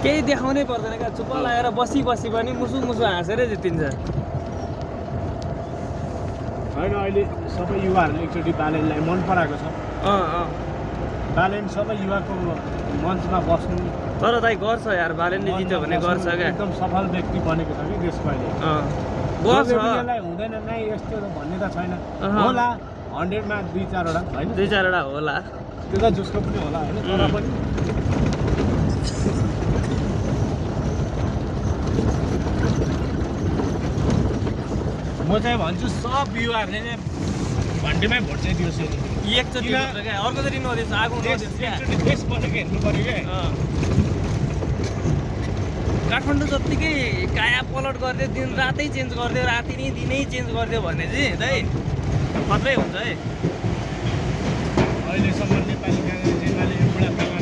केही देखाउनै पर्दैन क्या चुप्प लागेर बसी पनि मुसु हाँसेरै जितिन्छ। होइन अहिले सबै युवाहरूले एकचोटि बालेनलाई मन पराएको छ। बालेन सबै युवाको मञ्चमा बस्नु। तर दाइ गर्छ यार, बालेनले जित्यो भने गर्छ क्या। एकदम सफल व्यक्ति बनेको छ कि देशको अहिले। गर्छ हुँदैन नै यस्तो भन्ने त छैन। होला 100 मा 2-4 वटा होइन, 2-4 वटा होला, त्यो त जसको पनि होला होइन। तर पनि म चाहिँ भन्छु सब युवाहरूले चाहिँ घन्टीमै भोट चाहिँ दियोस्। एकचोटि मात्र क्या, अर्कोचोटि नदियोस्, आगो नदियोस् क्या। देश बनेको हेर्नु पऱ्यो क्या। काठमाडौँ जत्तिकै काया पलट गरिदियो, दिन रातै चेन्ज गरिदियो, राति नै दिनै चेन्ज गरिदियो भने चाहिँ दाइ खत्रै हुन्छ है। अहिलेसम्म नेपाली काङ्ग्रेस एमाले बुढापाका